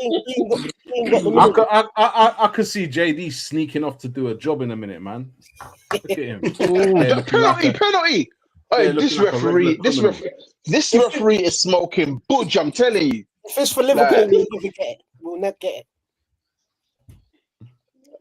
ain't got the minute. I could see JD sneaking off to do a job in a minute, man. Look at him. Penalty. Hey, this referee is smoking budge. I'm telling you. If it's for Liverpool, we'll never get it. We'll never get it.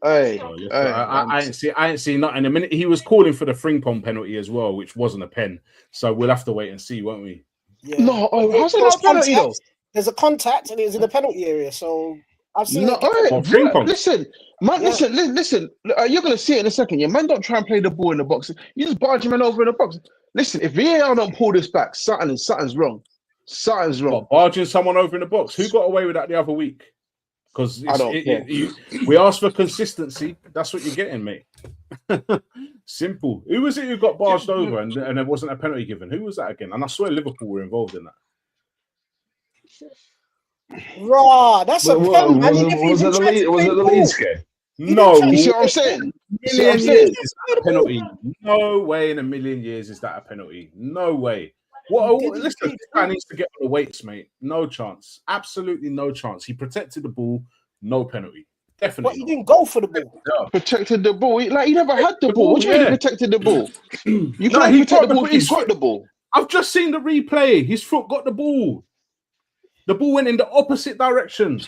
Hey, I ain't seen nothing. A minute he was calling for the Frimpong penalty as well, which wasn't a pen. So we'll have to wait and see, won't we? Yeah. No, how's it not a penalty though? There's a contact and it was in the penalty area, so I've seen it. Listen, man, listen. You're gonna see it in a second. Your man don't try and play the ball in the box. You just barge him over in the box. Listen, if VAR don't pull this back, something's wrong. Something's wrong. What, barging someone over in the box? Who got away with that the other week? Because we asked for consistency. That's what you're getting, mate. Simple. Who was it who got barged over and there wasn't a penalty given? Who was that again? And I swear Liverpool were involved in that. Raw, that's a pen, man. Was it the Leeds game? No. You see what I'm saying? Million years is that a penalty? No way in a million years is that a penalty. No way. Listen, this guy needs to get on the weights, mate. No chance. Absolutely no chance. He protected the ball. No penalty. Definitely. But he didn't go for the ball. Yeah. Protected the ball. He never had the ball. What do you mean he protected the ball? You he protect the ball. He's got the ball. I've just seen the replay. His foot got the ball. The ball went in the opposite direction.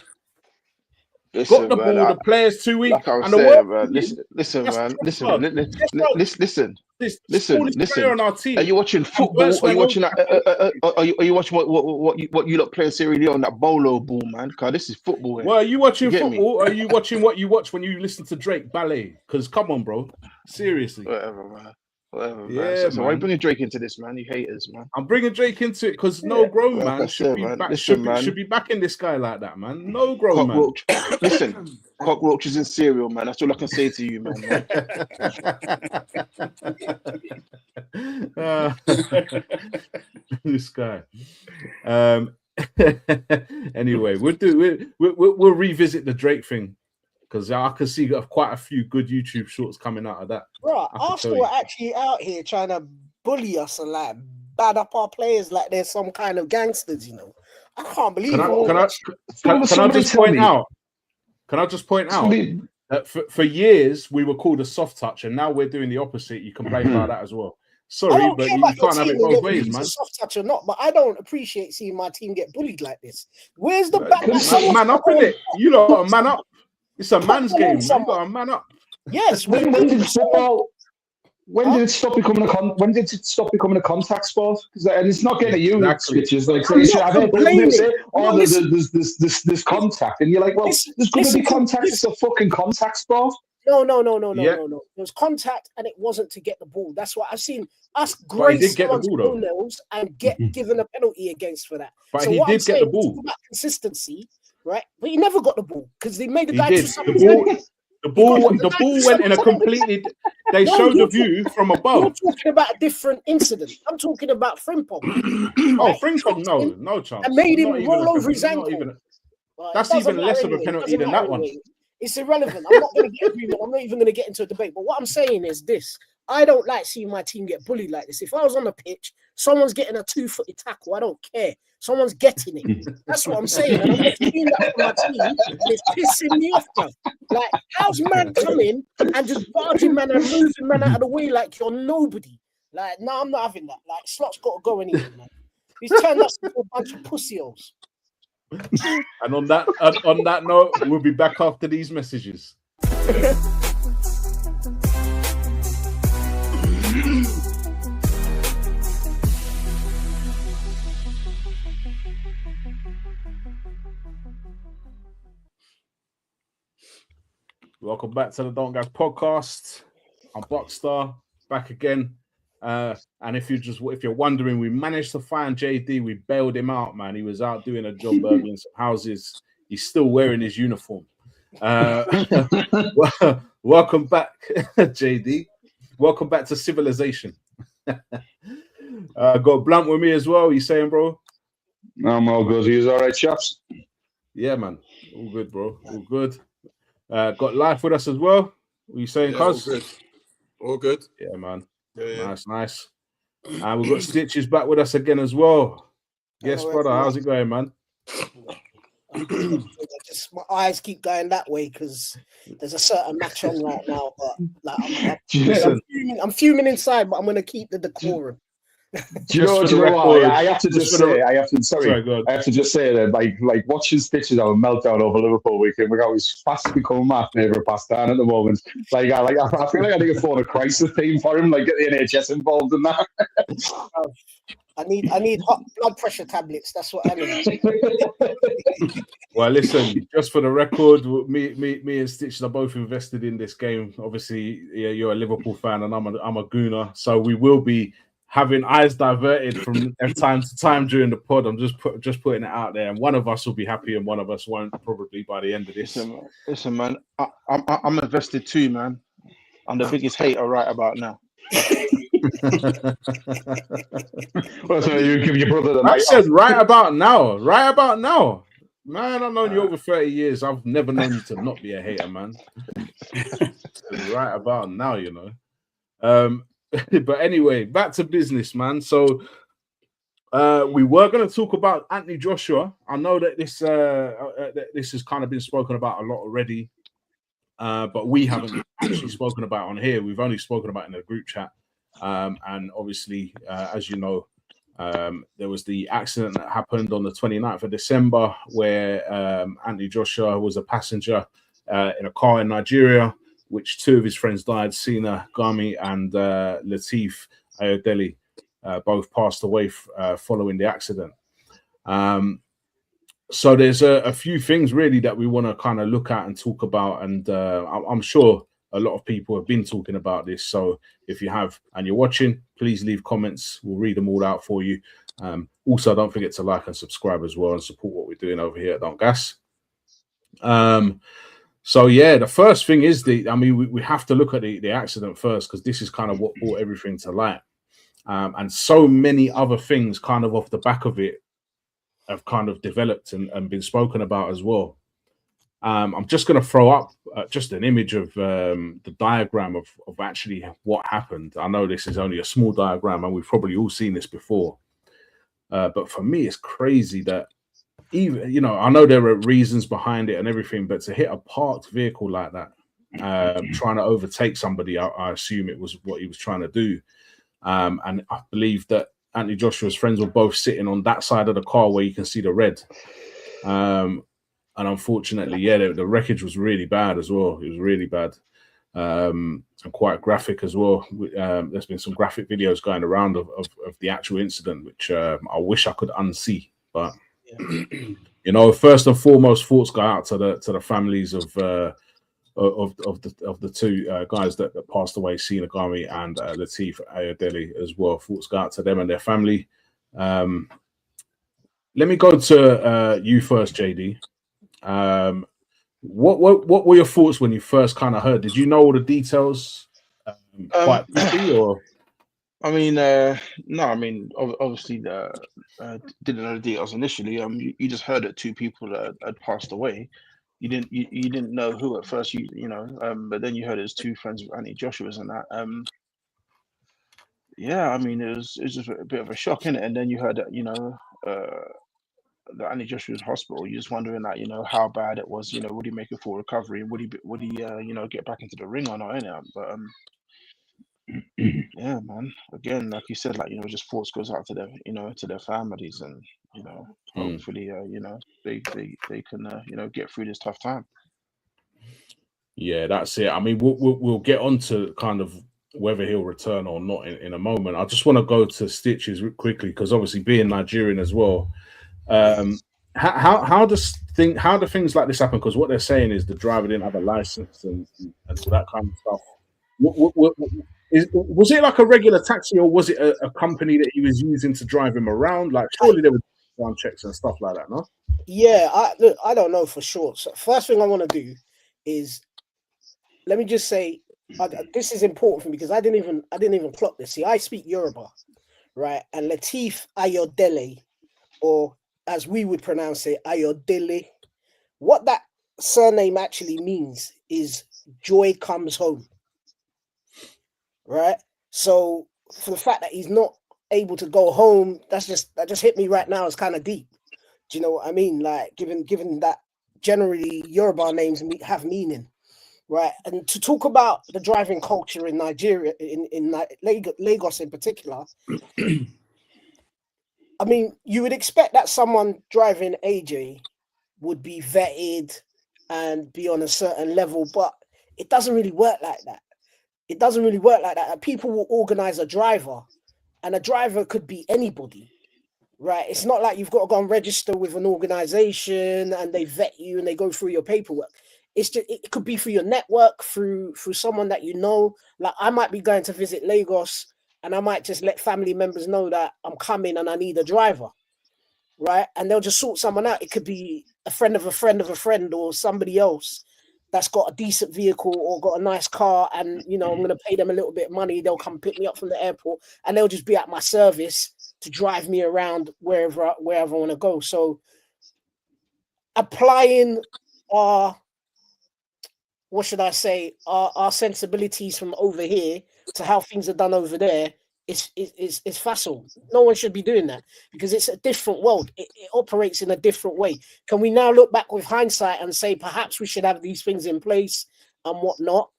Listen, got the ball. The player's too weak. Like I was saying, man. Listen. On our team. Are you watching football? Are you watching that? Are you watching what you lot playing Sierra Leone, that bolo ball, man? Because this is football. Well, are you watching football? Or are you watching what you watch when you listen to Drake ballet? Because come on, bro. Seriously. Whatever, man. Yeah, so why are you bringing Drake into this, man? You haters, man. I'm bringing Drake into it because no grown man should be backing this guy like that, man. No grown man. Listen, cockroaches and cereal, man. That's all I can say to you, man. This guy. Anyway, we'll revisit the Drake thing. Because I can see quite a few good YouTube shorts coming out of that. Bro, Arsenal are actually out here trying to bully us and like bad up our players like they're some kind of gangsters, you know. I can't believe it. Can I just point out that for years we were called a soft touch and now we're doing the opposite. You complain about that as well. Sorry, but you can't have it both ways, man. Soft touch or not, but I don't appreciate seeing my team get bullied like this. Where's the back? Man up in it. You lot are man up. It's a man's game. You got a man up. Yes. When did it stop becoming a contact sport? And it's not getting you, which is like there's contact, and you're like, well, there's going to be contact. It's a fucking contact sport. No. There was contact, and it wasn't to get the ball. That's what I've seen us grace someone's toenails and get given a penalty against for that. But so he did get the ball. About consistency. Right, but he never got the ball because they made the guy do something. The ball went in a completely. They showed the view from above. You're talking about a different incident. I'm talking about Frimpong. Frimpong, no chance. And made him roll over his ankle. That's even less of a penalty than that one. It's irrelevant. I'm not going to get agreement. I'm not even going to get into a debate. But what I'm saying is this: I don't like seeing my team get bullied like this. If I was on the pitch, someone's getting a 2-footed tackle. I don't care. Someone's getting it. That's what I'm saying. And I'm not seeing that for my team. And it's pissing me off, bro. Like, how's man coming and just barging man and moving man out of the way like you're nobody? Like, no, I'm not having that. Like, Slot's got to go anyway, man. He's turned us into a bunch of pussy-holes. And on that note, we'll be back after these messages. Welcome back to the Don't Gas podcast. I'm Buckstar, back again. And if you're wondering, we managed to find JD. We bailed him out, man. He was out doing a job burgling some houses. He's still wearing his uniform. Welcome back, JD. Welcome back to civilization. Got Blunt with me as well. You saying, bro? I'm all good. He's all right, chaps. Yeah, man. All good, bro. All good. Got Life with us as well. What are you saying, cuz? All good. Yeah, man. Yeah. Nice. And we've got Stitches back with us again as well. Yes, brother. How's it going, man? Just my eyes keep going that way because there's a certain match on right now. But like, Listen, I'm fuming inside, but I'm gonna keep the decorum. Do you know what? I have to just say, sorry, go on. I have to just say that, like watching Stitches have a meltdown over Liverpool weekend, we're always fast becoming my favourite pastime at the moment. I feel like I need to phone a crisis team for him, like get the NHS involved in that. I need hot blood pressure tablets. That's what I need. Well, listen, just for the record, me and Stitches are both invested in this game. Obviously, yeah, you're a Liverpool fan, and I'm a Gooner, so we will be having eyes diverted from time to time during the pod. I'm just putting it out there, and one of us will be happy, and one of us won't, probably by the end of this. Listen, man, I'm invested too, man. I'm the biggest hater right about now. Well, so you give your brother the I night said off. right about now. Man, I've known you over 30 years. I've never known you to not be a hater, man. Right about now, you know. But anyway, back to business, man. So we were going to talk about Anthony Joshua. I know that this has kind of been spoken about a lot already, but we haven't actually spoken about on here. We've only spoken about in the group chat. And obviously, as you know, there was the accident that happened on the 29th of December where Anthony Joshua was a passenger in a car in Nigeria, which two of his friends died, Sina Gami and Lateef Ayodele, both passed away following the accident. So there's a few things really that we want to kind of look at and talk about, and I'm sure a lot of people have been talking about this. So if you have and you're watching, please leave comments. We'll read them all out for you. Also, don't forget to like and subscribe as well and support what we're doing over here at Don't Gas. So yeah, the first thing is we have to look at the accident first, because this is kind of what brought everything to light. And so many other things kind of off the back of it have kind of developed and been spoken about as well. I'm just going to throw up just an image of the diagram of actually what happened. I know this is only a small diagram and we've probably all seen this before. But for me, it's crazy that even, you know, I know there are reasons behind it and everything, but to hit a parked vehicle like that, trying to overtake somebody, I assume it was what he was trying to do. And I believe that Anthony Joshua's friends were both sitting on that side of the car where you can see the red. And unfortunately, yeah, the wreckage was really bad as well. It was really bad and quite graphic as well. There's been some graphic videos going around of the actual incident, which I wish I could unsee. But you know, first and foremost, thoughts go out to the families of the two guys that passed away, Sina Gami and Lateef Ayodele as well. Thoughts go out to them and their family. Let me go to you first, JD. What were your thoughts when you first kind of heard? Did you know all the details quite quickly, or? I mean, no. I mean, obviously, didn't know the details initially. You just heard that two people had passed away. You didn't know who at first. You know, but then you heard it was two friends of Anthony Joshua's and that. Yeah, I mean, it was just a bit of a shock, innit? And then you heard that, you know, the Anthony Joshua's hospital. You're just wondering that, you know, how bad it was. You know, would he make a full recovery? Would he you know, get back into the ring or not? Innit? But yeah, man. Again, like you said, like, you know, just thoughts goes out to their, you know, to their families, and you know, hopefully, you know, they can, you know, get through this tough time. Yeah, that's it. I mean, we'll get on to kind of whether he'll return or not in a moment. I just want to go to Stitches quickly, because obviously being Nigerian as well, how do things like this happen? Because what they're saying is the driver didn't have a license and all that kind of stuff. Was it like a regular taxi, or was it a company that he was using to drive him around? Like, surely there were background checks and stuff like that, no? Yeah, I don't know for sure. So first thing I want to do is, let me just say, this is important for me because I didn't even clock this. See, I speak Yoruba, right? And Lateef Ayodele, or as we would pronounce it, Ayodele, what that surname actually means is joy comes home, right? So for the fact that he's not able to go home, that just hit me right now. It's kind of deep. Do you know what I mean? Like, given that generally Yoruba names have meaning, right? And to talk about the driving culture in Nigeria, in Lagos in particular, I mean, you would expect that someone driving AJ would be vetted and be on a certain level, but it doesn't really work like that. It doesn't really work like that. People will organize a driver, and a driver could be anybody, right? It's not like you've got to go and register with an organization and they vet you and they go through your paperwork. It's just, it could be through your network, through someone that you know. Like, I might be going to visit Lagos, and I might just let family members know that I'm coming and I need a driver, right? And they'll just sort someone out. It could be a friend of a friend of a friend, or somebody else that's got a decent vehicle or got a nice car, and I'm going to pay them a little bit of money. They'll come pick me up from the airport, and they'll just be at my service to drive me around wherever I want to go. So applying our sensibilities from over here to how things are done over there is facile. No one should be doing that, because it's a different world. It operates in a different way. Can we now look back with hindsight and say perhaps we should have these things in place and whatnot?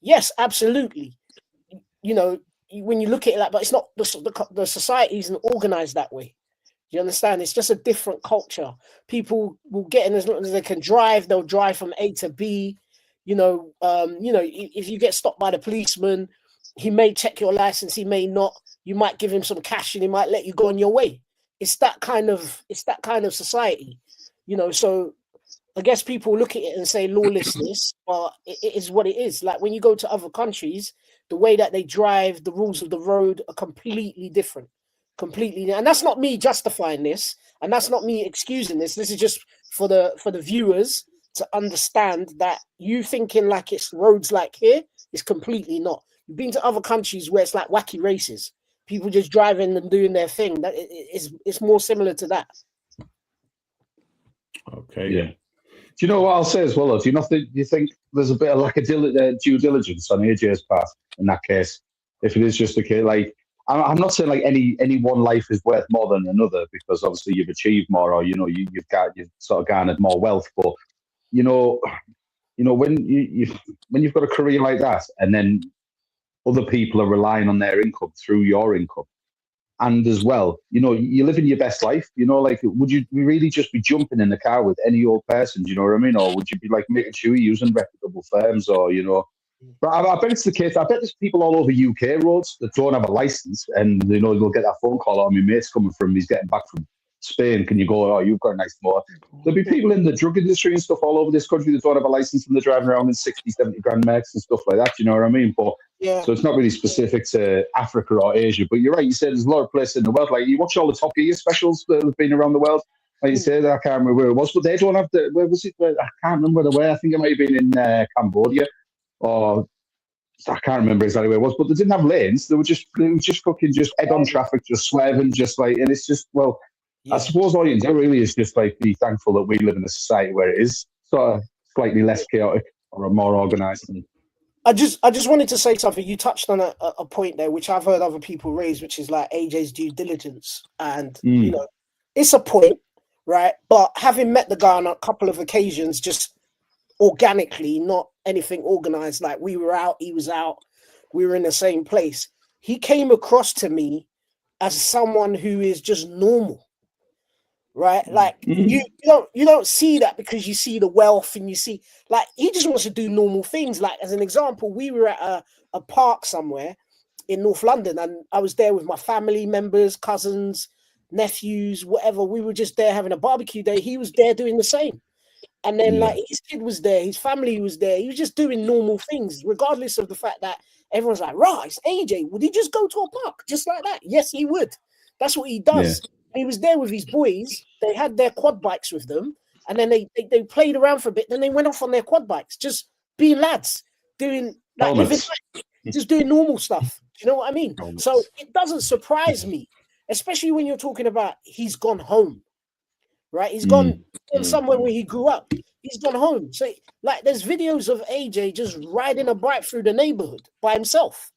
Yes, absolutely. When you look at it like, but it's not the society isn't organized that way. You understand? It's just a different culture. People will get in as long as they can drive. They'll drive from A to B. If you get stopped by the policeman, he may check your license, he may not. You might give him some cash and he might let you go on your way. It's that kind of society, So I guess people look at it and say lawlessness, but it is what it is. Like, when you go to other countries, the way that they drive, the rules of the road are completely different. And that's not me justifying this, and that's not me excusing this. This is just for the viewers to understand that you thinking like it's roads like here is completely not. You've been to other countries where it's like wacky races, people just driving and doing their thing. That it's more similar to that. Okay. Yeah. Do you know what I'll say as well? Do you think there's a bit of lack of due diligence on AJ's part in that case? If it is just a case, like, I'm not saying like any one life is worth more than another, because obviously you've achieved more, or you've sort of garnered more wealth. But when you've got a career like that, and then other people are relying on their income through your income, and as well, you're living your best life. Like, would you really just be jumping in the car with any old person? Do you know what I mean? Or would you be like making sure you're using reputable firms, or But I bet it's the case. I bet there's people all over UK roads that don't have a license, and they'll get that phone call. Oh, my mate's coming he's getting back from Spain. Can you go? Oh, you've got a nice motor. There'll be people in the drug industry and stuff all over this country that don't have a license, and they're driving around in 60, 70 grand Mercs and stuff like that. You know what I mean? But yeah. So it's not really specific to Africa or Asia. But you're right. You said there's a lot of places in the world. Like, you watch all the Top Gear specials that have been around the world. Like you said, I can't remember where it was, but they don't have where was it? I can't remember the way. I think it might have been in Cambodia, or I can't remember exactly where it was, but they didn't have lanes. They were just fucking just head on traffic, just swerving, just like, and it's just, well, I suppose all you can do really is just like be thankful that we live in a society where it is sort of slightly less chaotic or more organised. I just wanted to say something. You touched on a point there, which I've heard other people raise, which is like AJ's due diligence, and it's a point, right? But having met the guy on a couple of occasions, just organically, not anything organized, like we were out, he was out, we were in the same place, he came across to me as someone who is just normal, right? Like you don't see that, because you see the wealth, and you see, like, he just wants to do normal things. Like, as an example, we were at a park somewhere in North London, and I was there with my family members, cousins, nephews, whatever. We were just there having a barbecue day. He was there doing the same. And then, like, his kid was there, his family was there. He was just doing normal things, regardless of the fact that everyone's like, right, it's AJ. Would he just go to a park just like that? Yes, he would. That's what he does. Yeah. He was there with his boys. They had their quad bikes with them. And then they played around for a bit. Then they went off on their quad bikes, just being lads, doing, like, just doing normal stuff. Do you know what I mean? So it doesn't surprise me, especially when you're talking about he's gone home. Right, he's gone somewhere where he grew up. He's gone home. So, like, there's videos of AJ just riding a bike through the neighborhood by himself.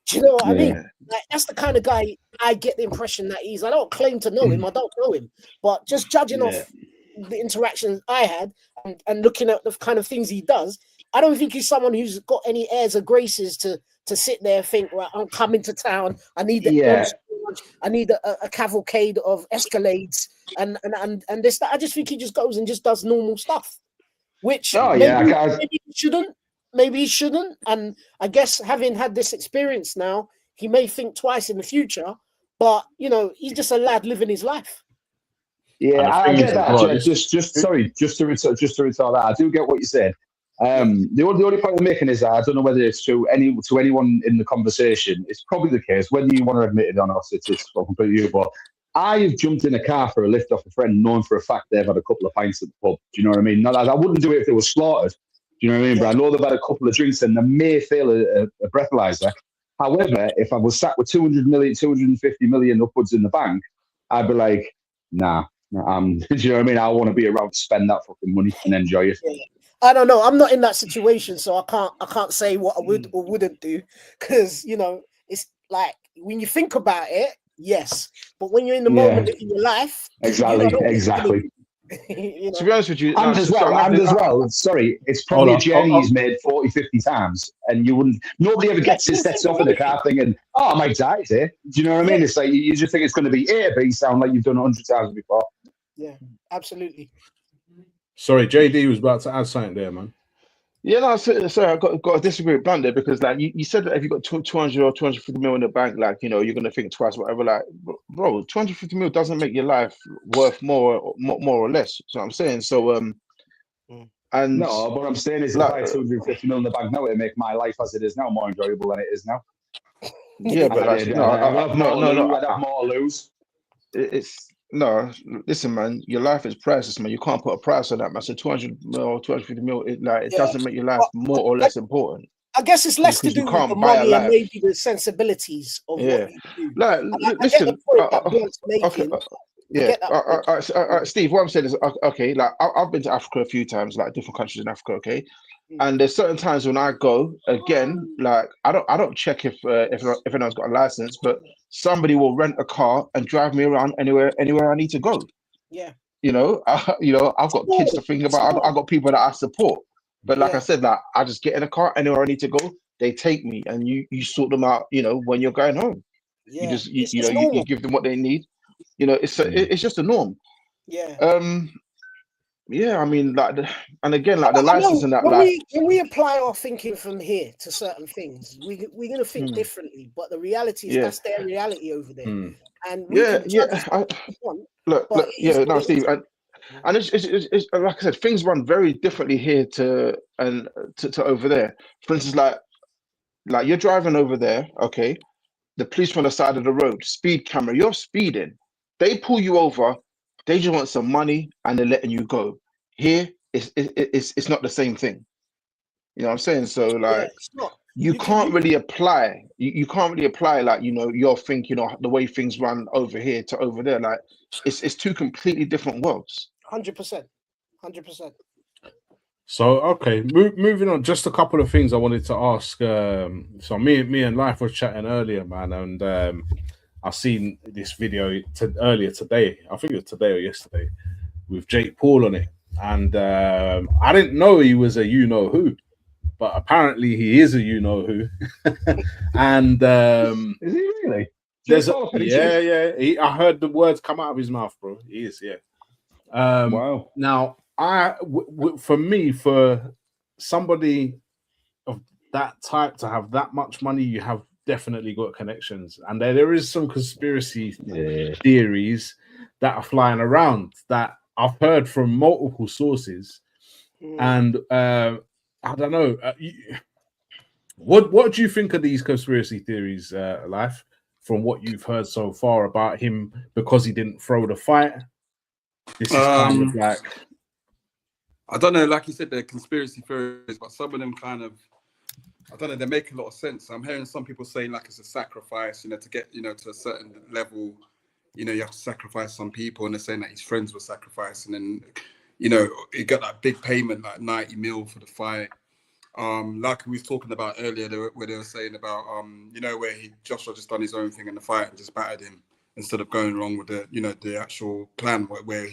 Do you know what I mean? Yeah. Like, that's the kind of guy I get the impression that he's. I don't claim to know him. I don't know him, but just judging Yeah. off the interactions I had and looking at the kind of things he does, I don't think he's someone who's got any airs or graces to sit there and think, right, I'm coming to town. I need the Yeah. I need a cavalcade of Escalades and this. That. I just think he just goes and just does normal stuff, which Oh, maybe, yeah, maybe he shouldn't. Maybe he shouldn't. And I guess having had this experience now, he may think twice in the future. But you know, he's just a lad living his life. Yeah, And the I thing get is, that. as well, Just to retort that, I do get what you're saying. The only point I'm making is that I don't know whether it's to anyone in the conversation. It's probably the case, whether you want to admit it or not. It's completely you. But I've jumped in a car for a lift off a friend, knowing for a fact they've had a couple of pints at the pub. Do you know what I mean? Not, I wouldn't do it if they were slaughtered. Do you know what I mean? But I know they've had a couple of drinks and they may feel a breathalyzer. However, if I was sat with 200 million, 250 million upwards in the bank, I'd be like, nah. Do you know what I mean? I want to be around to spend that fucking money and enjoy it. Yeah. I don't know. I'm not in that situation, so I can't say what I would or wouldn't do, because you know it's like when you think about it, yes, but when you're in the moment in your life, Exactly. You know? To be honest with you, And as well, sorry, it's probably a journey he's made 40, 50 times, and nobody ever gets it sets off in the car thinking, oh, I might die here. Do you know what I mean? It's like you just think it's going to be A, but you sound like you've done 100 times before. Yeah, absolutely. Sorry, JD was about to add something there, man. Yeah, no, sorry, I got to disagree with Blunt there, because like you said that if you got 200 or 250 mil in the bank, like, you know, you're gonna think twice, whatever. Like, bro, 250 mil doesn't make your life worth more or less. So I'm saying, and no, what I'm saying is, like, if I had 250 mil in the bank now, it'd make my life as it is now more enjoyable than it is now. Yeah, but I'd have more to lose. It's no, listen, man. Your life is priceless, man. You can't put a price on that, man. So 200 mil, 250 mil, it doesn't make your life more or less important. I guess it's less to do with the money and maybe the sensibilities of what you do. Like, listen, Steve, what I'm saying is, okay, like I've been to Africa a few times, like different countries in Africa, okay, and there's certain times when I go again, like I don't check if anyone's got a license, but somebody will rent a car and drive me around anywhere I need to go. Yeah, you know, I've got kids to think about. I've got people that I support, but like I said, like I just get in a car anywhere I need to go. They take me, and you sort them out. You know, when you're going home, you just you give them what they need. You know, it's just a norm. Yeah. Yeah, I mean, like, and again, like the license and that. When we apply our thinking from here to certain things, we're gonna think differently. But the reality is that's their reality over there. And Steve, and it's like I said, things run very differently here to over there. For instance, like you're driving over there, okay, the police on the side of the road, speed camera, you're speeding, they pull you over, they just want some money and they're letting you go. Here, it's not the same thing. You know what I'm saying? So like, you can't really apply. You can't really apply, like, you know, your thinking or the way things run over here to over there. Like, it's two completely different worlds. 100%. So okay, moving on. Just a couple of things I wanted to ask. So me and Life was chatting earlier, man, and I seen this video earlier today. I think it was today or yesterday, with Jake Paul on it, and I didn't know he was a you know who, but apparently he is a you know who. And is he really? I heard the words come out of his mouth, bro. He is, yeah. Wow. Now, for me, for somebody of that type to have that much money, you have definitely got connections, and there is some conspiracy theories that are flying around that I've heard from multiple sources, and I don't know. What do you think of these conspiracy theories, Life? From what you've heard so far about him, because he didn't throw the fight. This is kind of like, I don't know, like you said, they're conspiracy theories, but some of them kind of, I don't know, they make a lot of sense. I'm hearing some people saying like it's a sacrifice, you know, to get, you know, to a certain level, you know, you have to sacrifice some people, and they're saying that his friends were sacrificed, and then, you know, he got that big payment, like 90 mil for the fight. Like we was talking about earlier, where they were saying about where Joshua just done his own thing in the fight and just battered him instead of going along with the actual plan where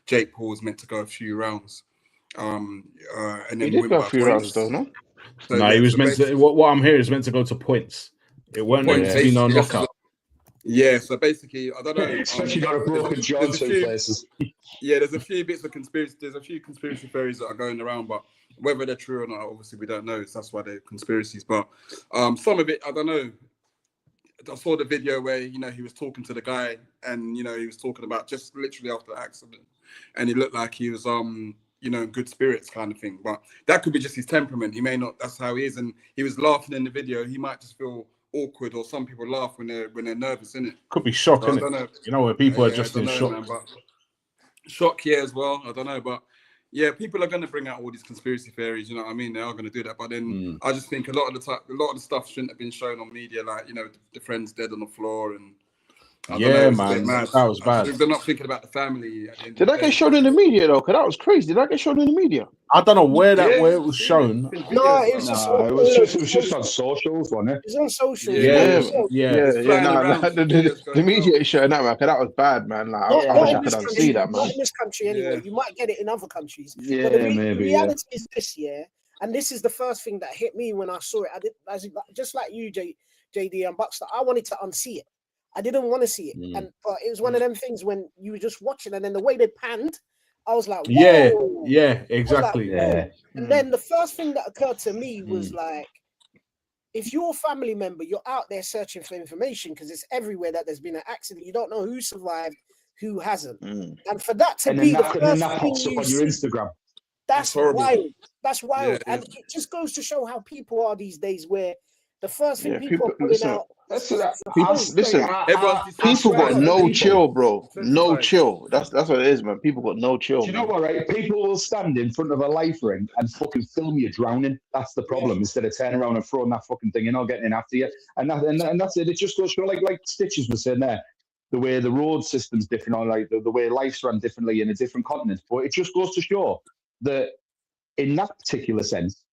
Jake Paul was meant to go a few rounds, and then He did win go a by few rounds points. though, no? So, No, he was meant to. What I'm hearing is meant to go to points. It weren't meant to be no knockout. Yeah, so basically, I don't know. Especially got a broken jaw in two places. Yeah, there's a few bits of conspiracy. There's a few conspiracy theories that are going around, but whether they're true or not, obviously we don't know. So that's why they're conspiracies. But some of it, I don't know. I saw the video where he was talking to the guy, and he was talking about just literally after the accident, and he looked like he was in good spirits kind of thing. But that could be just his temperament. He may not. That's how he is, and he was laughing in the video. He might just feel awkward, or some people laugh when they're nervous, innit? Could be shock, So I innit? don't know. Where people are just in shock. Man, but shock, yeah, as well. I don't know, but yeah, people are going to bring out all these conspiracy theories. You know what I mean? They are going to do that, but then I just think a lot of the stuff shouldn't have been shown on media, like the friend's dead on the floor, and I don't know, man, that was bad. They're not thinking about the family. Did that get shown in the media though? Because that was crazy. Did that get shown in the media? I don't know where it was shown. No, it was just on socials, wasn't it? It's on social. Yeah. The media is showing that, man. Because that was bad, man. Like, I wish I could unsee that, man. Not in this country, anyway. You might get it in other countries. Yeah, but the maybe. reality is this, and this is the first thing that hit me when I saw it. I did, just like you, JD and Buckster. I wanted to unsee it. I didn't want to see it, but it was one of them things when you were just watching, and then the way they panned, I was like, whoa. Yeah, exactly. Like, and then the first thing that occurred to me was like, if you're a family member, you're out there searching for information because it's everywhere that there's been an accident. You don't know who survived, who hasn't, and for that to be the first thing you on your Instagram, that's wild. That's wild, and it just goes to show how people are these days, where the first thing people are putting out. Listen, people got no chill, bro. No chill. That's what it is, man. People got no chill. Do you know what, right? People will stand in front of a life ring and fucking film you drowning. That's the problem. Instead of turning around and throwing that fucking thing in or getting in after you. And that's it. It just goes to like Stitches was saying there. The way the road system's different, or like the way life's run differently in a different continent. But it just goes to show that in that particular sense,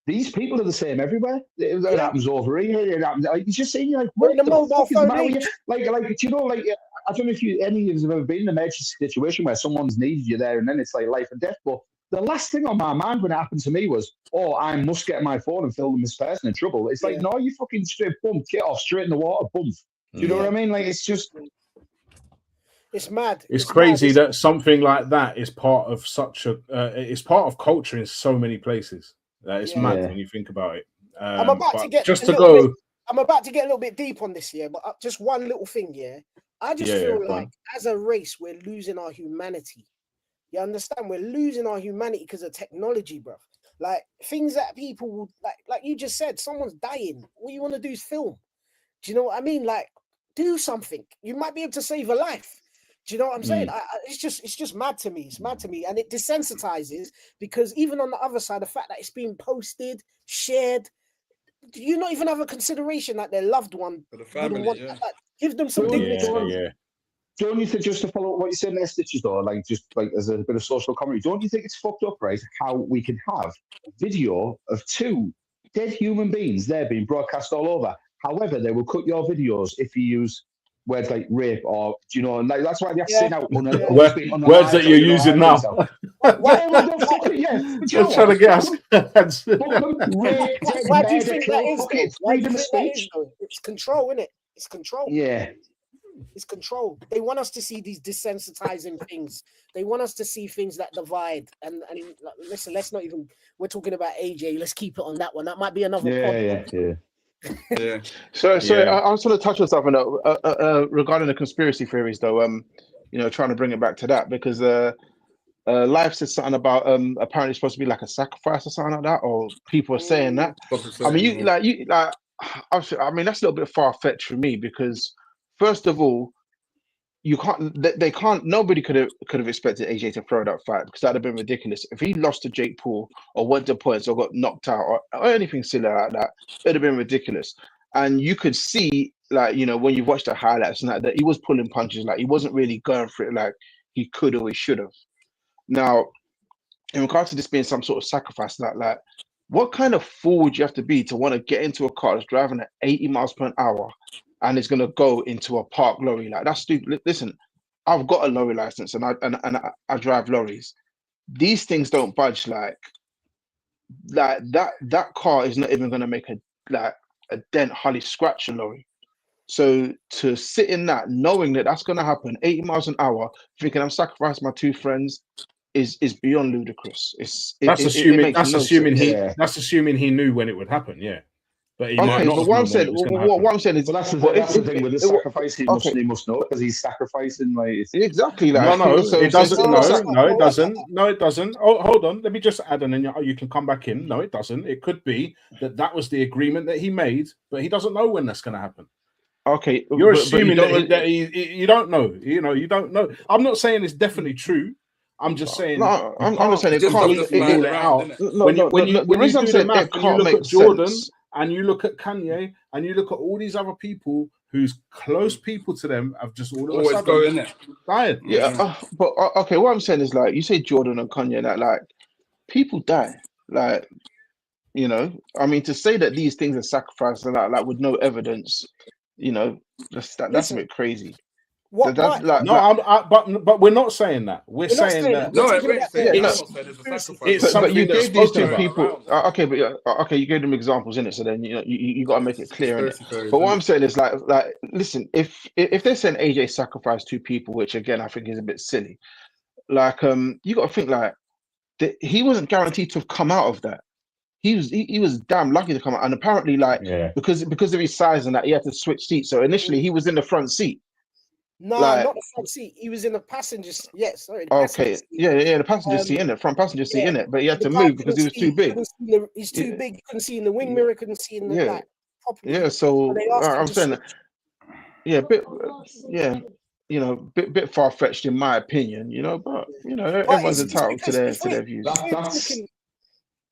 these people are the same everywhere. It happens over here. It happens. Like, you just saying, like, what the fuck is the matter with you? Like, you know, like, I don't know if any of you have ever been in an emergency situation where someone's needed you there, and then it's like life and death. But the last thing on my mind when it happened to me was, I must get my phone and film this person in trouble. It's like, no, you fucking straight bump, get off, straight in the water, bump. Do you know what I mean? Like, it's just. It's mad. It's crazy that something like that is part of such a. It's part of culture in so many places. It's mad when you think about it. I'm about to get I'm about to get a little bit deep on this here, but just one little thing. I just feel like as a race, we're losing our humanity. You understand? We're losing our humanity because of technology, bro. Like things that people would like you just said, someone's dying. All you want to do is film. Do you know what I mean? Like, do something. You might be able to save a life. Do you know what I'm saying? It's just mad to me. It's mad to me, and it desensitizes because even on the other side, the fact that it's being posted, shared, do you not even have a consideration that their loved one for the family? Give them some dignity. Don't you think, just to follow up what you said in Stitches though, like just like as a bit of social commentary, don't you think it's fucked up, right? How we can have video of two dead human beings there being broadcast all over. However, they will cut your videos if you use words like rape or, you know, like that's why they have to say now. Words that you're using now. Just trying to guess. Why do you think that is? Why do you think that is? It's control, isn't it? It's control. Yeah. It's control. They want us to see these desensitizing things. They want us to see things that divide. And listen, let's not even. We're talking about AJ. Let's keep it on that one. That might be another. Yeah. So I was going to touch on something regarding the conspiracy theories, though. You know, trying to bring it back to that because Life said something about apparently it's supposed to be like a sacrifice or something like that, or people are saying that. I mean, I mean that's a little bit far fetched for me because first of all, you can't. They can't. Nobody could have expected AJ to throw that fight because that'd have been ridiculous. If he lost to Jake Paul or went to points or got knocked out or anything silly like that, it'd have been ridiculous. And you could see, like, you know, when you watch the highlights and that he was pulling punches, like he wasn't really going for it like he could or he should have. Now, in regards to this being some sort of sacrifice, like what kind of fool would you have to be to want to get into a car that's driving at 80 miles per hour and it's gonna go into a park lorry? Like, that's stupid. Listen, I've got a lorry license and I drive lorries. These things don't budge. Like that car is not even gonna make a dent, hardly scratch a lorry. So to sit in that, knowing that that's gonna happen, 80 miles an hour, thinking I'm sacrificing my two friends, is beyond ludicrous. That's It makes no assuming sense. that's assuming he knew when it would happen. Yeah, but he might Okay, not but have what I'm known when saying, it was gonna happen. what I'm saying is, But that's the but thing with the sacrifice. He must know because he's sacrificing. Like, it's, exactly No, like no, so it doesn't. it's No, not no, it doesn't. No, it doesn't. Oh, hold on. Let me just add, and then you can come back in. No, it doesn't. It could be that was the agreement that he made, but he doesn't know when that's going to happen. okay. You're but assuming you that you don't know. You don't know. I'm not saying it's definitely true. I'm just saying. No, I'm just saying it Just can't. completely rule it out. No, When you the reason I'm do the saying math it and you can't look make at Jordan sense. and you look at Kanye and you look at all these other people whose close people to them have just all of a always sudden go in there. died. Yeah, but okay. What I'm saying is, like, you say Jordan and Kanye, that like people die. Like, you know, I mean, to say that these things are sacrificed and that, like, with no evidence, you know, that's a Listen, bit crazy. what That's my, like, But we're not saying that. We're we're not saying saying that that. We're No, talking we're about saying Yeah, I'm no. not saying there's a conspiracy. sacrifice. it's but something you that's gave these spoken two about. people. Okay, but okay, you gave them examples in it, so then you got to make it clear in it. Conspiracy theories, But what innit? I'm saying is, like, listen, if they're saying AJ sacrificed two people, which again I think is a bit silly, like, you got to think like that he wasn't guaranteed to have come out of that. He was damn lucky to come out, and apparently, like, yeah. because of his size and that, he had to switch seats. So initially, he was in the front seat. No, Like, not the front seat. He was in the passenger. Yes, sorry, the passenger okay, seat. yeah, the passenger seat in Um, it, front passenger seat yeah, in it, but he had the to guy move because couldn't he was see. too big. He's Yeah, too big. Couldn't see in the wing yeah, mirror. Couldn't see in the yeah, properly. yeah. So And they asked him I'm to saying, switch. yeah, yeah, bit far fetched in my opinion, but But everyone's it's entitled to because their views.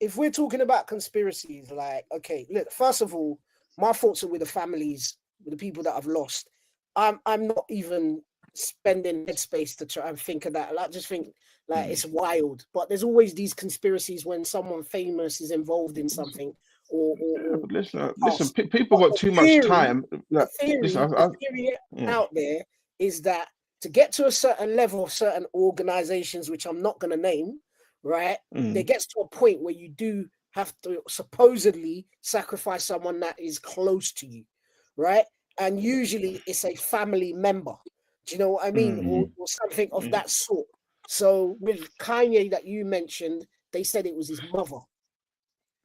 if we're talking about conspiracies, like, okay, look, first of all, my thoughts are with the families, with the people that I've lost. I'm not even spending headspace to try and think of that. I just think like it's wild. But there's always these conspiracies when someone famous is involved in something or Yeah, but listen, past. people But got too much time. the Like, listen, theory yeah. out there is that to get to a certain level of certain organizations, which I'm not going to name, right? There gets to a point where you do have to supposedly sacrifice someone that is close to you, right? And usually it's a family member. Do you know what I mean? Or something of that sort. So with Kanye that you mentioned, they said it was his mother.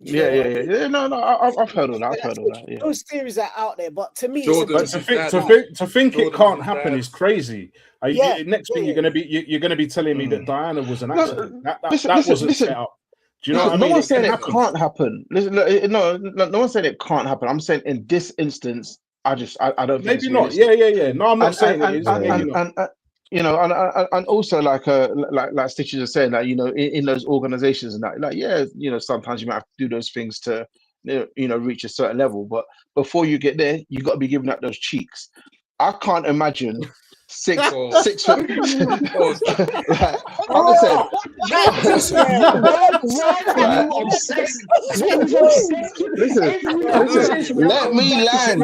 Yeah. No, I've heard of that. I've heard of that. Yeah. Those theories are out there, but to me, Jordan, it's a To think it can't happen is crazy. Next thing you're gonna be telling me that Diana was an accident. That wasn't set up. Do you know what I mean? No one's saying it can't happen. Listen, no one's saying it can't happen. I'm saying in this instance, I don't think maybe it's not. realistic. Yeah. No, I'm not saying it is. Maybe not. And also like Stitches is saying that in those organizations and that, like, sometimes you might have to do those things to reach a certain level, but before you get there, you got to be giving up those cheeks. I can't imagine six foot. Like, I'm just saying. Listen, let me land,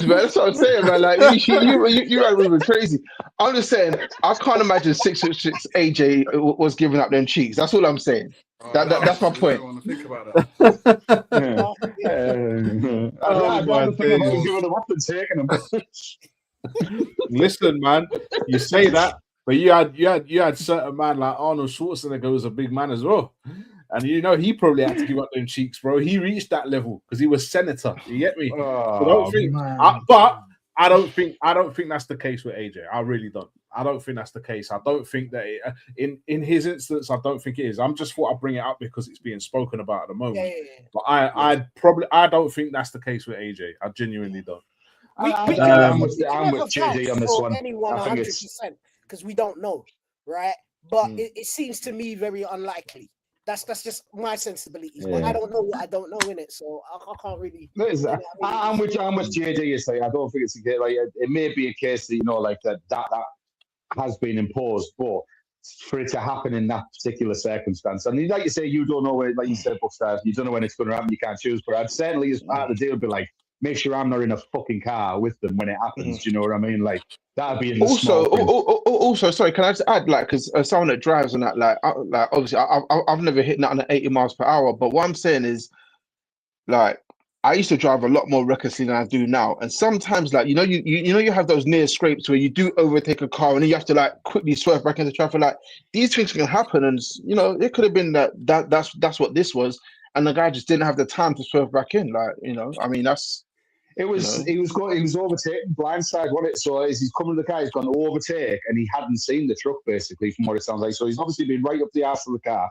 man. That's what I'm saying, man. Like, you are moving crazy. I'm just saying, I can't imagine 6'6" AJ was giving up them cheeks. That's all I'm saying. That's my point. I want to think about that. I don't think about giving them up and taking them. Listen, man, you say that, but you had certain man like Arnold Schwarzenegger was a big man as well, and he probably had to give up them cheeks, bro. He reached that level because he was senator. You get me? But I don't think that's the case with AJ. I really don't. I don't think that's the case. I don't think that in his instance, I don't think it is. I'm just thought I'd bring it up because it's being spoken about at the moment. Yeah. But I don't think that's the case with AJ. I genuinely don't. I'm with JD on this one. Anyone 100% because we don't know, right? But it seems to me very unlikely. That's just my sensibilities. But I don't know what I don't know in it, so I can't really. I'm with JD. You say I don't think it's a case. Like, it may be a case that like that has been imposed, but for it to happen in that particular circumstance. And like you say, you don't know when, like you said, Buckstars, you don't know when it's going to happen. You can't choose. But I'd certainly, as part of the deal, be like, make sure I'm not in a fucking car with them when it happens. Do you know what I mean? Like that'd be in the also, sorry, can I just add, like, because someone that drives and that, like obviously, I've never hit nothing at 80 miles per hour. But what I'm saying is, like, I used to drive a lot more recklessly than I do now. And sometimes, like, you have those near scrapes where you do overtake a car and then you have to like quickly swerve back into traffic. Like these things can happen, and it could have been that's what this was, and the guy just didn't have the time to swerve back in. Like, I mean, that's. He was overtaking blindside, wasn't it? So as he's coming to the car, he's gone to overtake, and he hadn't seen the truck basically, from what it sounds like. So he's obviously been right up the arse of the car,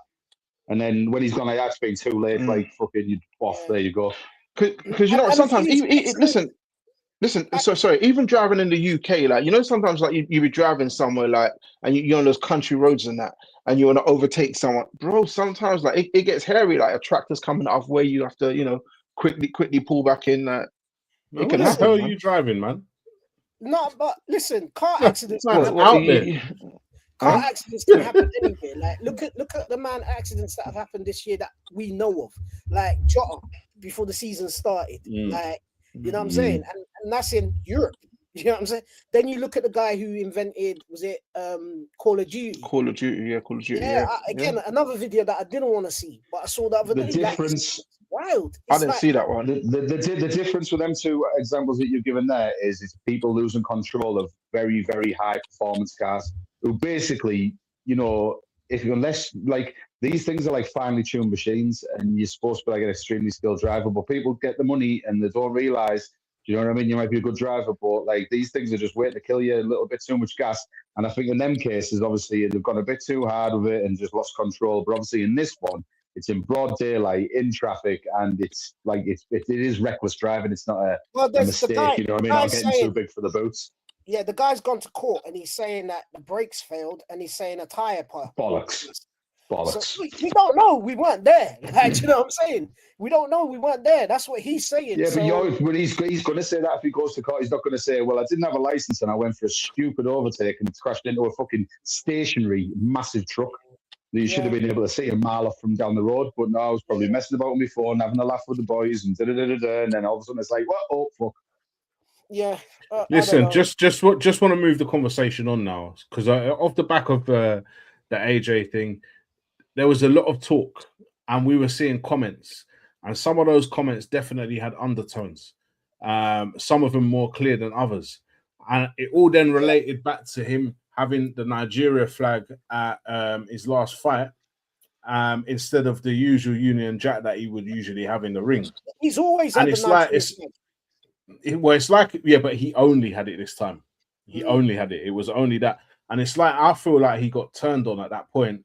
and then when he's gone, like, that's been too late. Like fucking, you off. There you go. Because sometimes listen. So sorry. Even driving in the UK, like sometimes like you be driving somewhere like, and you're on those country roads and that, and you want to overtake someone, bro. Sometimes like it gets hairy. Like a tractor's coming off where you have to quickly pull back in. It can happen. What the hell are you driving, man? No, but listen, car accidents can happen. Car accidents can happen anywhere. Like look at the accidents that have happened this year that we know of. Like Jota before the season started. Like, you know what I'm saying? And that's in Europe. You know what I'm saying? Then you look at the guy who invented, was it Call of Duty? Call of Duty. Yeah, another video that I didn't want to see, but I saw the other day. The difference. Like, wild. I didn't see that one. The difference with them two examples that you've given there is people losing control of very, very high performance cars who basically, unless like these things are like finely tuned machines and you're supposed to be like an extremely skilled driver, but people get the money and they don't realize, you know what I mean? You might be a good driver, but like these things are just waiting to kill you, a little bit too much gas. And I think in them cases, obviously they've gone a bit too hard with it and just lost control. But obviously in this one, it's in broad daylight in traffic, and it's like it is reckless driving. It's not a mistake, you know what I mean? I'm getting too big for the boots. Yeah, the guy's gone to court and he's saying that the brakes failed, and he's saying a tire part. Bollocks. So we don't know. We weren't there. Like, you know what I'm saying? We don't know. We weren't there. That's what he's saying. Yeah, but he's going to say that if he goes to court. He's not going to say, well, I didn't have a license and I went for a stupid overtake and crashed into a fucking stationary massive truck that you should have been able to see a mile off from down the road. But no, I was probably messing about on my phone, having a laugh with the boys, and and then all of a sudden it's like, what? Oh, fuck. Yeah. Listen, just want to move the conversation on now, because off the back of the AJ thing, there was a lot of talk, and we were seeing comments, and some of those comments definitely had undertones. Some of them more clear than others, and it all then related back to him having the Nigeria flag at his last fight, instead of the usual Union Jack that he would usually have in the ring. He's always and it's like but he only had it this time. He only had it. It was only that, and it's like I feel like he got turned on at that point.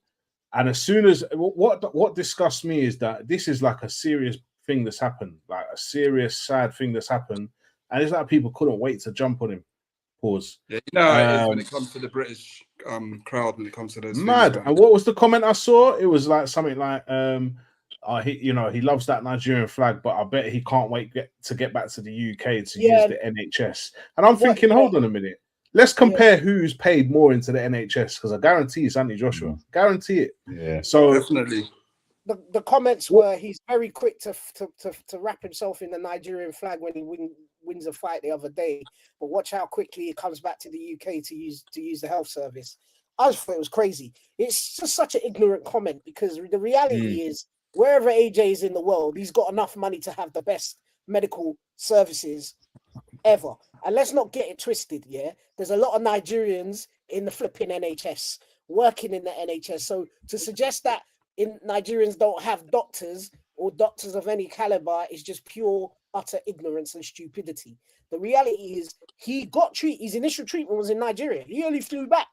And as soon as what disgusts me is that this is like a serious thing that's happened, like a serious sad thing that's happened, and it's like people couldn't wait to jump on him. Pause. Yeah, it is when it comes to the British crowd, when it comes to those mad. things, and what was the comment I saw? It was like something like, he loves that Nigerian flag, but I bet he can't wait to get back to the UK to use the NHS. And I'm thinking, hold on a minute. Let's compare who's paid more into the NHS, because I guarantee it's Anthony Joshua. Guarantee it. Yeah. So definitely. The comments were he's very quick to wrap himself in the Nigerian flag when he wins a fight the other day, but watch how quickly he comes back to the UK to use the health service. I just thought it was crazy. It's just such an ignorant comment, because the reality is wherever AJ is in the world, he's got enough money to have the best medical services ever. And let's not get it twisted, yeah? There's a lot of Nigerians in the flipping NHS, working in the NHS. So to suggest that Nigerians don't have doctors or doctors of any caliber is just pure, utter ignorance and stupidity. The reality is he got treated. His initial treatment was in Nigeria. He only flew back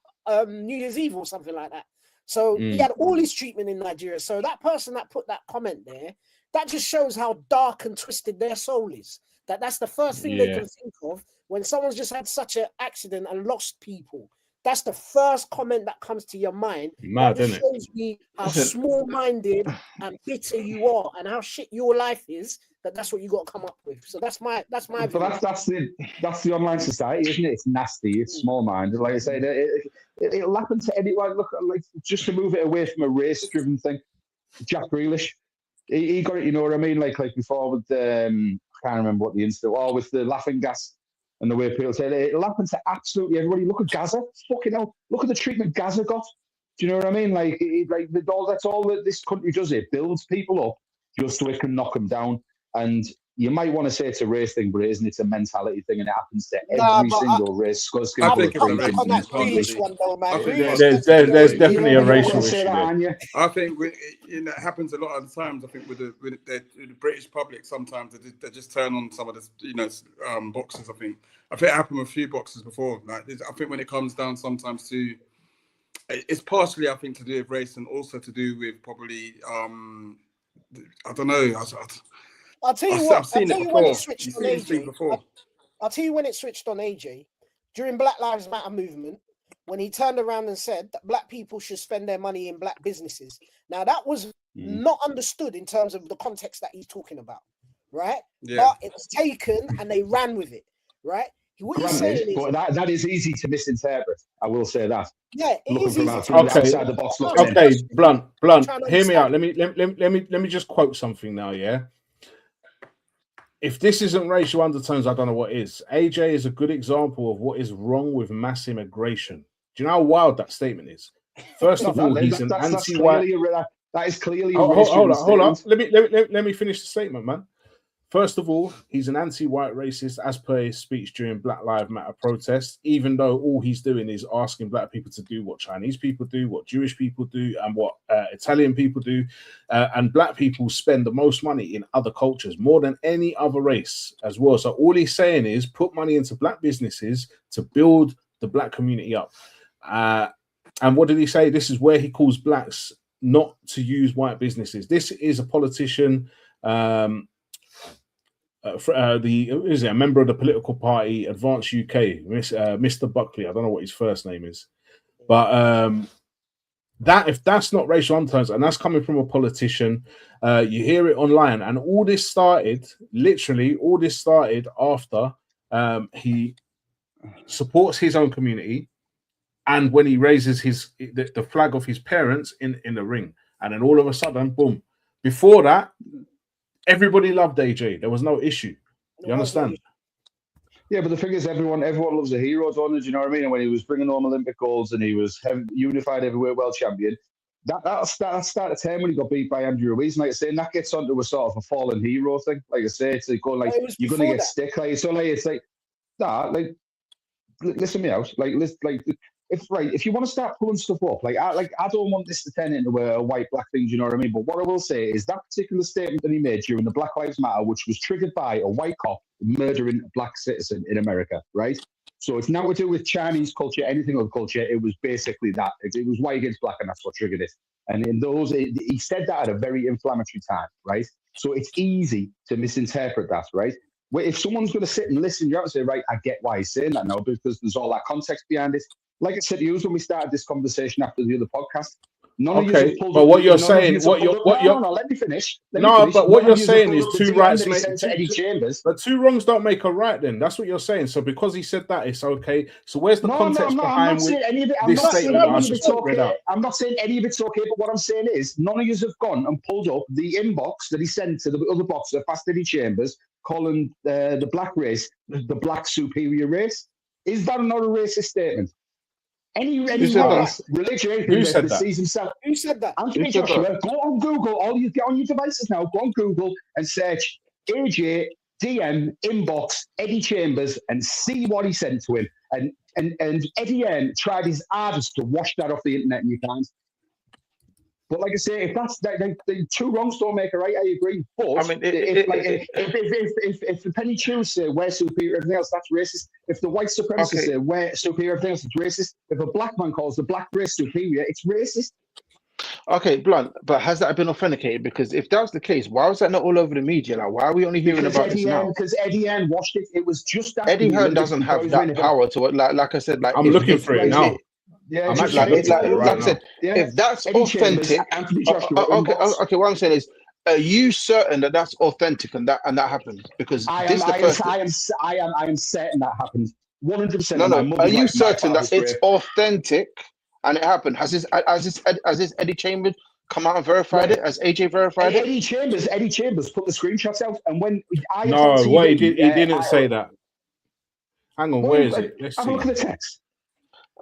New Year's Eve or something like that. So he had all his treatment in Nigeria. So that person that put that comment there, that just shows how dark and twisted their soul is. That's the first thing they can think of when someone's just had such an accident and lost people. That's the first comment that comes to your mind. Mad, that shows me how small-minded and bitter you are, and how shit your life is, that's what you got to come up with. So that's my But view. that's the online society, isn't it? It's nasty. It's small-minded. Like I said, it'll happen to anyone. Look, like just to move it away from a race-driven thing. Jack Grealish, he got it. You know what I mean? Like before with I can't remember what the incident was with the laughing gas and the way people said it'll happen to absolutely everybody. Look at Gaza. Fucking hell. Look at the treatment Gaza got. Do you know what I mean? Like that's all that this country does. It builds people up just so it can knock them down. And you might want to say it's a race thing, but it isn't. It's a mentality thing, and it happens to every single race. I think it's a race on that Grealish one, though, man. There's definitely a racial issue there. I think it happens a lot of the times. I think with the British public, sometimes they just turn on some of the boxes. I think it happened with a few boxes before. Like I think when it comes down sometimes to, it's partially I think to do with race and also to do with probably I don't know. I'll tell you what. I've seen it when before. it switched on AJ. I'll tell you when it switched on AJ during Black Lives Matter movement, when he turned around and said that black people should spend their money in black businesses. Now that was not understood in terms of the context that he's talking about, right? Yeah. But it was taken and they ran with it, right? What he's saying is, but that is easy to misinterpret. I will say that. Yeah, it is easy. Outside the box. Okay, blunt. Hear me out. Let me just quote something now. Yeah. If this isn't racial undertones, I don't know what is. AJ is a good example of what is wrong with mass immigration. Do you know how wild that statement is? First of all, he's an anti-white. That is clearly. Hold on. Let me finish the statement, man. First of all, he's an anti-white racist, as per his speech during Black Lives Matter protests, even though all he's doing is asking black people to do what Chinese people do, what Jewish people do, and what Italian people do. And black people spend the most money in other cultures, more than any other race as well. So all he's saying is put money into black businesses to build the black community up. And what did he say? This is where he calls blacks not to use white businesses. This is a politician... a member of the political party Advance UK, Mr. Buckley. I don't know what his first name is, but if that's not racial undertones and that's coming from a politician, you hear it online. And all this started after he supports his own community, and when he raises the flag of his parents in the ring, and then all of a sudden, boom! Before that, everybody loved AJ. There was no issue. You understand? Yeah, but the thing is, everyone loves a hero, don't they? Do you know what I mean? And when he was bringing home Olympic golds and he was unified everywhere world champion, that started time when he got beat by Andrew Ruiz. And like I say, and that gets onto a sort of a fallen hero thing. Like I say, it's like going like you're going to get stick. Like so, like it's like that. Like listen me out. If you want to start pulling stuff up, I don't want this to turn into a white black thing, you know what I mean? But what I will say is that particular statement that he made during the Black Lives Matter, which was triggered by a white cop murdering a black citizen in America, right? So it's not to do with Chinese culture, anything other culture. It was basically that. It was white against black, and that's what triggered it. And in those, he said that at a very inflammatory time, right? So it's easy to misinterpret that, right? If someone's going to sit and listen, you have to say, right, I get why he's saying that now, because there's all that context behind it. Like I said to you when we started this conversation after the other podcast, but what you're saying, let me finish. But what you're saying is two rights but two wrongs don't make a right. Then that's what you're saying. So because he said that, it's okay. So where's the context behind this statement? I'm not saying any of it's okay. But what I'm saying is, none of you have gone and pulled up the inbox that he sent to the other boxer, Fast Eddie Chambers, calling the black race the black superior race. Is that not a racist statement? Any race, religion, anything that sees himself. Who said that? Anthony Joshua, go on Google. All you get on your devices now. Go on Google and search AJ DM inbox Eddie Chambers and see what he sent to him. And Eddie M tried his hardest to wash that off the internet, and you can't. But like I say, if that's the two wrongs don't make a right, I agree. But I mean, if the penny Chews say we're superior everything else, that's racist. If the white supremacists say we're superior everything else, it's racist. If a black man calls the black race superior, it's racist. Okay, Blunt, but has that been authenticated? Because if that was the case, why was that not all over the media? Like, why are we only hearing about this now? Because Eddie Hearn watched it. It was just that. Eddie Hearn doesn't have that power to it. Like I said, like I'm looking for it now. Yeah, like I said, if that's authentic, okay. What I'm saying is, Are you certain that that's authentic and that happened? Because I this is the first. am certain that happened. 100%. No, My no. Are mother's you like my certain that father's it's grave. authentic and it happened? Has this Eddie Chambers come out and verified it? Has AJ verified it? Eddie Chambers put the screenshots out, and when IFL No, TV, what he didn't say that. Hang on, well, where is it? Let's have a look see. at the text.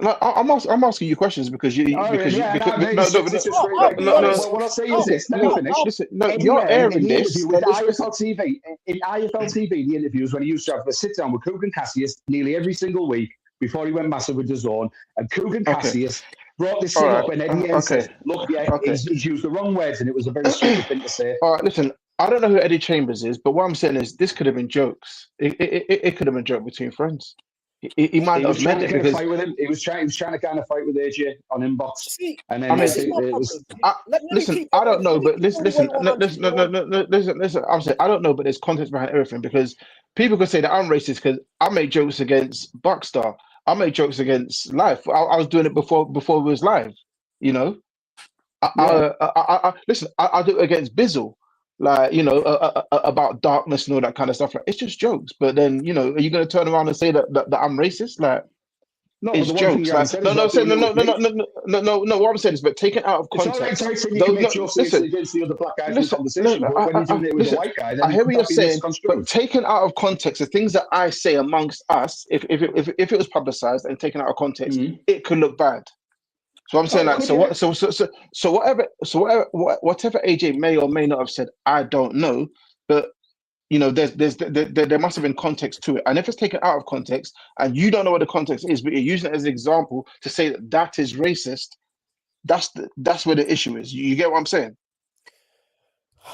No, I'm asking you questions because you Oh, because yeah, you, because no, no, it's no, just no, straight. I'll Like, be no, no, honest. what I'll say is listen, this. Let no, me finish. listen, no, Eddie you're Hearn, airing in the this. interview with Listen, IFL TV, in IFL TV, the interviews when he used to have a sit down with Coogan Cassius nearly every single week before he went massive with the zone, and Coogan okay, Cassius brought this all thing right, up, and Eddie Hearn okay, says, "Look, yeah, okay. he's used the wrong words, and it was a very stupid thing to say." All right, listen. I don't know who Eddie Chambers is, but what I'm saying is this could have been jokes. It could have been joke between friends. He might He not was have trying meant to it get a because fight with him. He was trying to kind of fight with AJ on inbox, See, and then I mean, I this is think my it problem. was. Let me listen. keep I don't know, let me but keep all listen, the way 100, listen, you know? listen. I'm saying I don't know, but there's context behind everything because people could say that I'm racist because I make jokes against Buckstar. I make jokes against Life. I was doing it before it was live. You know, Yeah. listen. I do it against Bizzle, like about darkness and all that kind of stuff. Like it's just jokes. But then are you going to turn around and say that I'm racist? Like No, but it's the one thing jokes. you haven't Like said no, is no, not say doing no, it no, with no, no, me. no, no, no, no. What I'm saying is, but taken out of It's all right, context. Tyson. You can Those, make no, jokes listen, against the other black guys in the listen, conversation, but when you're doing it with a listen. white guy, I then hear what you're that'd be saying, but misconstrued. taken out of context, the things that I say amongst us, if it was publicized and taken out of context, Mhm. it could look bad. So I'm saying Oh, like, could so you? what, whatever AJ may or may not have said, I don't know, but there must have been context to it, and if it's taken out of context and you don't know what the context is, but you're using it as an example to say that is racist, that's where the issue is. You get what I'm saying?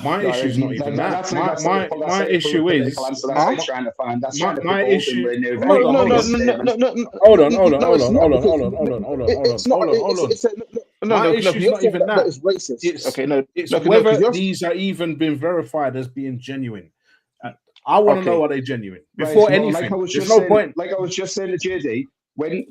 My No, issue is not even that. that's My like a issue political is answer. That's Huh? like trying to find. That's trying to my pick holes in issue. where near No, Hold very on, no, hold no, on, obvious no, no, no, statements. no, no, hold on, hold on, no, hold it's on, not hold on, because hold on, hold on, hold on, hold on, it's not. hold on, hold on. No, My no, issue because is you're not saying even that that. is racist. It's Okay, no, it's no, because whether you're these are even been verified as being genuine. I want to know okay. are they genuine Right. before Well, like I anything. was There's just no saying, point. to JD, when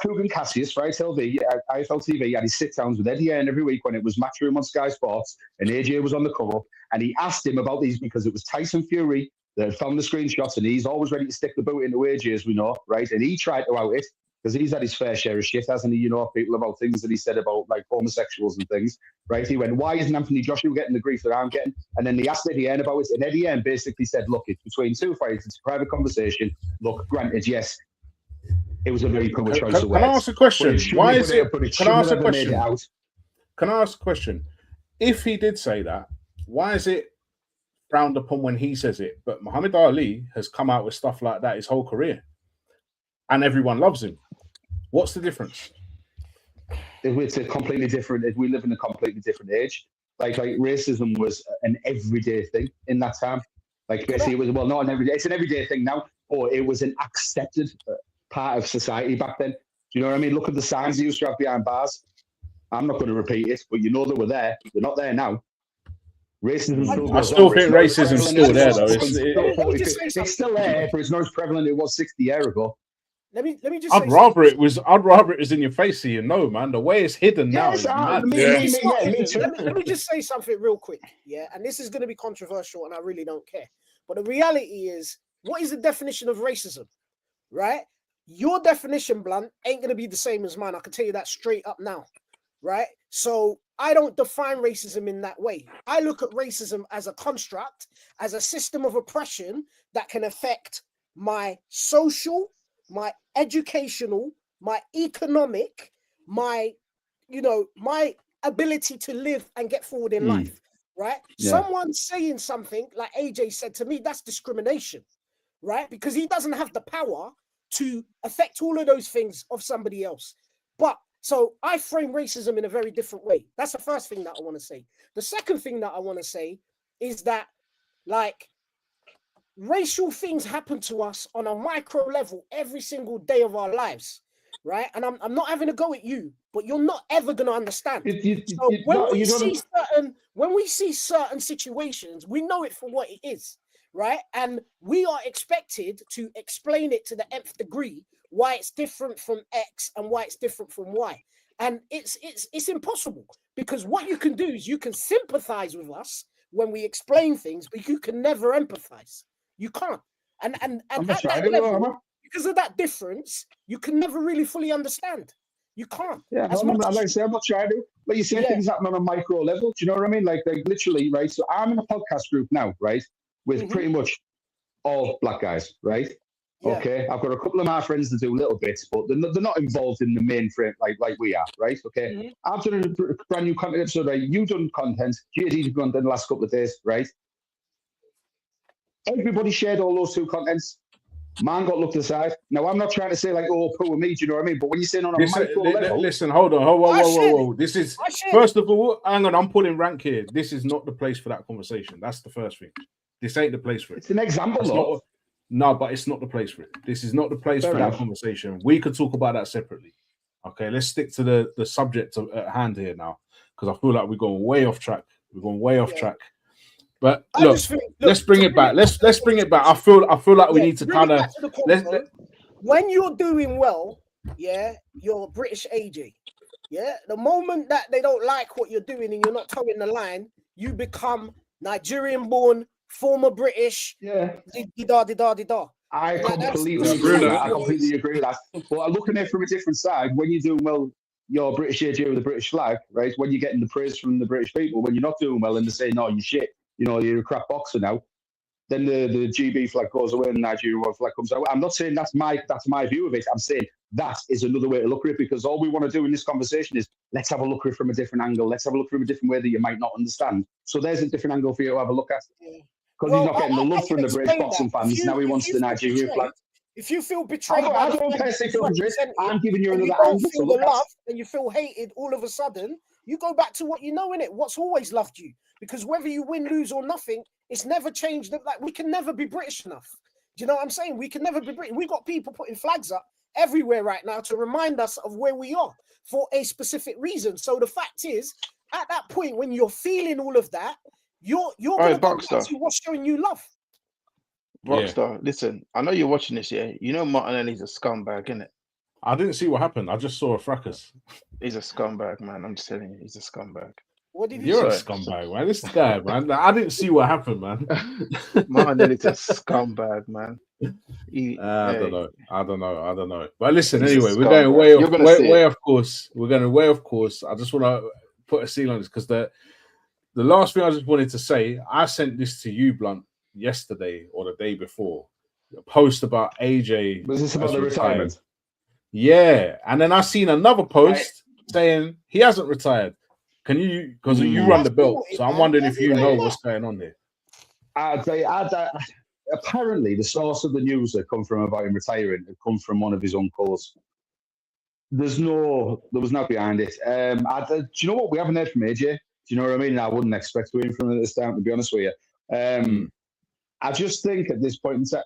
Coogan Cassius for IFL TV had his sit downs with Eddie Hearn every week when it was Matchroom on Sky Sports and AJ was on the cover, and he asked him about these because it was Tyson Fury that had found the screenshots, and he's always ready to stick the boot into AJ, as we know, right? And he tried to out it because he's had his fair share of shit, hasn't he? People about things that he said about like homosexuals and things, right? He went, "Why isn't Anthony Joshua getting the grief that I'm getting?" And then he asked Eddie Hearn about it, and Eddie Hearn basically said, "Look, it's between two fighters, it's a private conversation. Look, granted, yes, it was a very poor choice of Can I words, ask a question? Why is it? but it Can I shouldn't ask have a ever made it question? out." Can I ask a question? If he did say that, why is it frowned upon when he says it? But Muhammad Ali has come out with stuff like that his whole career, and everyone loves him. What's the difference? It's a completely different. We live in a completely different age. Like racism was an everyday thing in that time. Like basically, it was not an everyday. It's an everyday thing now, or it was an accepted part of society back then. Do you know what I mean? Look at the signs they used to have behind bars. I'm not going to repeat it, but you know they were there. They're not there now. Racism still I goes still on. think racism's still there, though. Let me just say something. It's still there, but it's not as prevalent as it was 60 years ago. Let me just I'd say rather something. I'd rather it was in your face so you know, man. The way it's hidden now Yes, is mad. me It's not me hidden. too. Let me just say something real quick, yeah. And this is going to be controversial, and I really don't care. But the reality is, what is the definition of racism, right? Your definition, Blunt, ain't going to be the same as mine. I can tell you that straight up now, right? So I don't define racism in that way. I look at racism as a construct, as a system of oppression that can affect my social, my educational, my economic, my my ability to live and get forward in life, right? Yeah. Someone saying something like AJ said to me, that's discrimination, right? Because he doesn't have the power to affect all of those things of somebody else. But so I frame racism in a very different way. That's the first thing that I want to say. The second thing that I want to say is that, like, racial things happen to us on a micro level every single day of our lives, right? And I'm not having a go at you, but you're not ever going to understand. So when we see certain situations, we know it for what it is, right? And we are expected to explain it to the nth degree why it's different from X and why it's different from Y. And it's impossible, because what you can do is you can sympathize with us when we explain things, but you can never empathize. You can't. And I'm at not trying that to, level, am I? because of that difference, you can never really fully understand. You can't. Yeah, As no, much like I as say, I'm not trying to. Like you say, Yeah. things happen on a micro level. Do you know what I mean? Like literally, right? So I'm in a podcast group now, right, with Mhm. pretty much all black guys, right? Yeah. Okay, I've got a couple of my friends that do little bits, but they're not involved in the main frame like we are, right? Okay, Mhm. I've done a brand new content episode, right? You've done content, JD's done content the last couple of days, right? Everybody shared all those two contents. Man got looked aside. Now, I'm not trying to say like, oh, poor me, do you know what I mean? But when you're saying on a micro level, Listen, hold on, whoa. This is first of all, hang on, I'm pulling rank here. This is not the place for that conversation. That's the first thing. This ain't the place for it. it's an example, though. No, but it's not the place for it. This is not the place Fair for enough. that conversation. We could talk about that separately. Okay, let's stick to the subject at hand here now, because I feel like we're going way off track. Track. But look, let's bring it back. Let's bring it back. I feel like we need to kind of when you're doing well, yeah, you're British AJ. Yeah, the moment that they don't like what you're doing and you're not towing the line, you become Nigerian born, former British. Yeah. I completely agree with that. I completely agree with that. But looking at it from a different side, when you're doing well, you're British AJ with the British flag, right? When you're getting the praise from the British people, when you're not doing well and they're saying, no, you shit, you know, you're a crap boxer now, then the GB flag goes away and the Nigerian flag comes out. I'm not saying that's my view of it. I'm saying that is another way to look at it, because all we want to do in this conversation is let's have a look at it from a different angle. Let's have a look from a different way that you might not understand. So there's a different angle for you to have a look at. Because he's not getting the love from the British boxing fans. Now he wants the Nigerian flag. If you feel betrayed, I don't personally feel betrayed. I'm giving you another angle to look at. And you feel hated all of a sudden, you go back to what you know in it. What's always loved you, because whether you win, lose, or nothing, it's never changed. Like, we can never be British enough. Do you know what I'm saying? We can never be British. We got people putting flags up everywhere right now to remind us of where we are for a specific reason. So the fact is, at that point when you're feeling all of that, you're gonna go back to what's showing you love. Rockstar, listen, I know you're watching this, yeah? You know Martinelli's a scumbag, innit? I didn't see what happened. I just saw a fracas. He's a scumbag, man. I'm just telling you, he's a scumbag. What did You're a scumbag, man. This guy, man. I didn't see what happened, man. Martinelli's a scumbag, man. I don't know. But listen, He's anyway, we're going way off course. We're going way off course. I just want to put a seal on this, because the last thing I just wanted to say, I sent this to you, Blunt, yesterday or the day before. A post about AJ. Was this about the retirement? Yeah, and then I seen another post saying he hasn't retired. Can you, because you run the belt, so I'm wondering if you know what's going on there. Apparently, the source of the news that come from about him retiring had come from one of his uncles. There was no behind it. Do you know what? We haven't heard from AJ. Do you know what I mean? I wouldn't expect to hear from him at this time, to be honest with you. I just think at this point in time,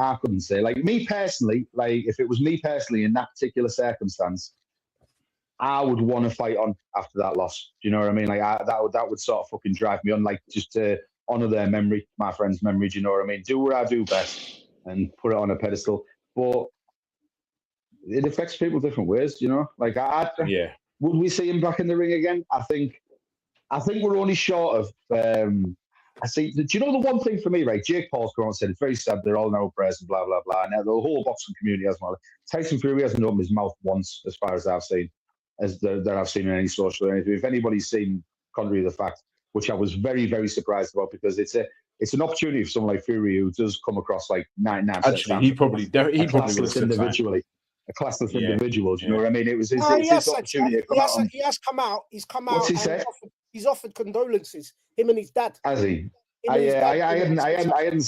I couldn't say. Like, me personally, like, if it was me personally in that particular circumstance, I would want to fight on after that loss. Do you know what I mean? Like, that would sort of fucking drive me on, like, just to honour their memory, my friend's memory. Do you know what I mean? Do what I do best and put it on a pedestal. But it affects people different ways, you know? Like, would we see him back in the ring again? I think we're only short of. Do you know the one thing for me, right? Jake Paul's come out and said it's very sad they're all now press and blah blah blah. And the whole boxing community has well. Tyson Fury hasn't opened his mouth once, as far as I've seen, that I've seen in any social or anything. If anybody's seen, contrary to the fact, which I was very very surprised about, because it's an opportunity for someone like Fury who does come across like 99%. Actually, he probably individually. A classless individual. Do you know what I mean? It was his opportunity. He has come out. He's come out. What's he said? He's offered condolences. Him and his dad. Has he? I hadn't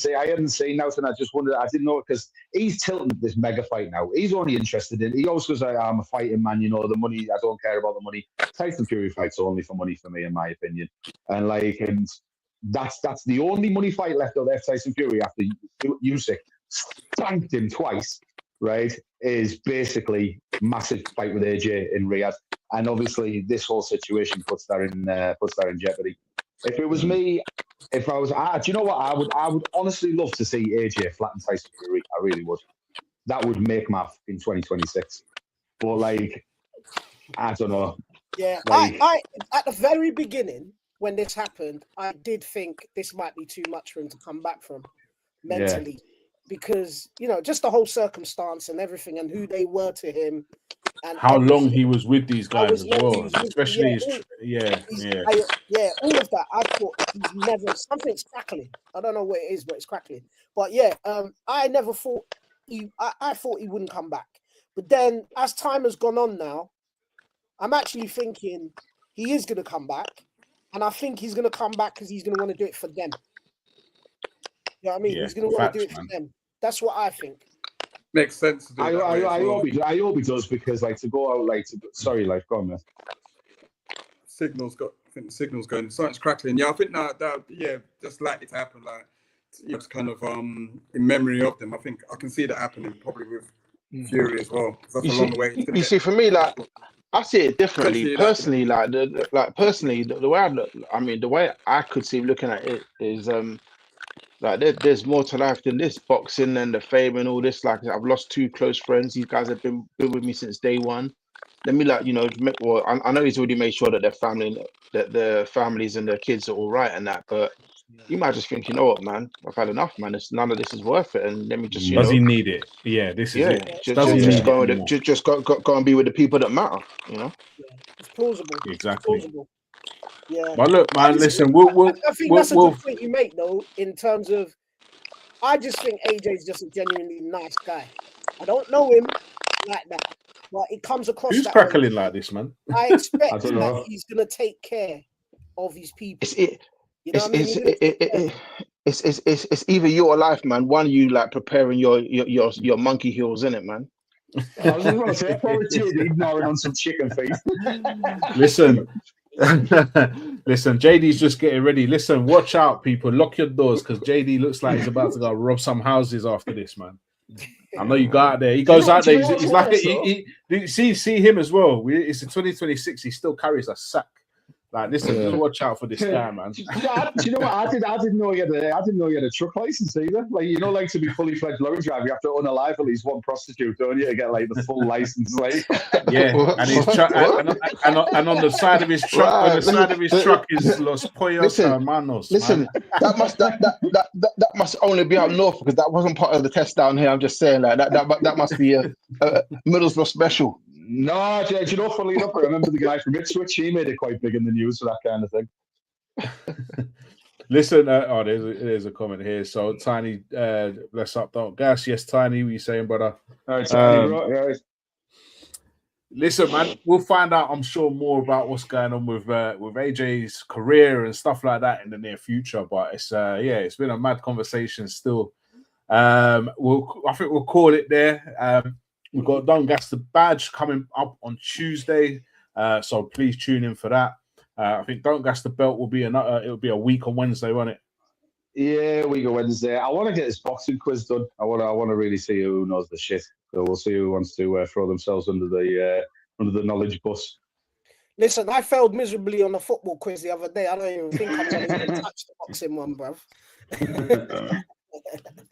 seen nothing. I just wondered. I didn't know, because he's tilting this mega fight now. He's only interested in. He also says, "I'm a fighting man. You know, the money. I don't care about the money." Tyson Fury fights only for money for me, in my opinion. And that's the only money fight left out there. Tyson Fury, after Usyk spanked him twice, right, is basically massive fight with AJ in Riyadh. And obviously, this whole situation puts that in jeopardy. If it was me, if I was, do you know what? I would honestly love to see AJ flatten Tyson Fury. I really would. That would make math in 2026. But like, I don't know. Yeah, like, I at the very beginning, when this happened, I did think this might be too much for him to come back from mentally, because just the whole circumstance and everything and who they were to him and how long everything. he was with these guys as long he well, was with- especially yeah, all of that. I thought he's never something's crackling. I don't know what it is, but it's crackling. But yeah, I never thought I thought he wouldn't come back. But then as time has gone on now, I'm actually thinking he is going to come back. And I think he's going to come back because he's going to want to do it for them. You know what I mean? Yeah, He's going to want to do it facts, for them. That's what I think. Makes sense to do I hope he does, because like to go out like sorry, like go on, man. I think the signal's going. Something's crackling. Yeah, I think that just likely to happen. Like it's kind of in memory of them. I think I can see that happening probably with Fury as well. That's a long way. You see, for me, like I see it differently. Especially Personally, the way the way I could see looking at it is like there's more to life than this boxing and the fame and all this. Like I've lost 2 close friends. These guys have been with me since day one. Let me I know he's already made sure that their families and their kids are all right and that, but you might just think, you know what, man, I've had enough, man. None of this is worth it, and let me just does he need it? Yeah, this is it. Just go and be with the people that matter. It's plausible. Exactly. It's plausible. Yeah. But look, man, listen, I think that's a good point you make, though, in terms of I just think AJ's just a genuinely nice guy. I don't know him like that, but it comes across. Who's crackling like this, man? I expect that he's gonna take care of his people. It's either you or life, man. One, you like preparing your monkey heels in it, man. I was just going to say, probably ignoring on some chicken feet. Listen, JD's just getting ready. Listen, watch out, people. Lock your doors, because JD looks like he's about to go rob some houses after this, man. I know you go out there. He goes out there. He's like see him as well. It's in 2026. He still carries a sack. Like, listen, watch out for this guy, man. Do you know what? I didn't know you had a truck license either. Like, like to be fully fledged lorry driver, you have to unalive at least one prostitute, don't you, to get like the full license? Like, yeah, and his truck, and on the side of his truck, is Los Pollos Hermanos. Listen, that must only be up north, because that wasn't part of the test down here. I'm just saying, like that must be a Middlesbrough special. No, do you know, funnily enough, I remember the guy from Ipswich. He made it quite big in the news for that kind of thing. Listen, there's a comment here. So, Tiny, bless up, don't gas. Yes, Tiny, what are you saying, brother? All right, Tiny, right. Listen, man, we'll find out, I'm sure, more about what's going on with AJ's career and stuff like that in the near future. But it's been a mad conversation still. I think we'll call it there. We've got Don't Gas the Badge coming up on Tuesday, so please tune in for that. I think Don't Gas the Belt will be it'll be a week on Wednesday, won't it? Yeah, week on Wednesday. I want to get this boxing quiz done. I want to really see who knows the shit. So we'll see who wants to throw themselves under the knowledge bus. Listen, I failed miserably on the football quiz the other day. I don't even think I'm going to even touch the boxing one, bruv.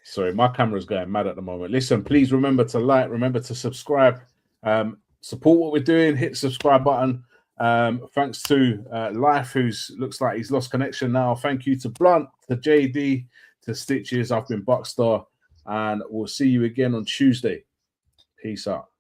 Sorry, my camera's going mad at the moment. Listen, please remember to like, remember to subscribe, support what we're doing, hit the subscribe button. Thanks to Life, looks like he's lost connection now. Thank you to Blunt, to JD, to Stitches. I've been Buckstar, and we'll see you again on Tuesday. Peace out.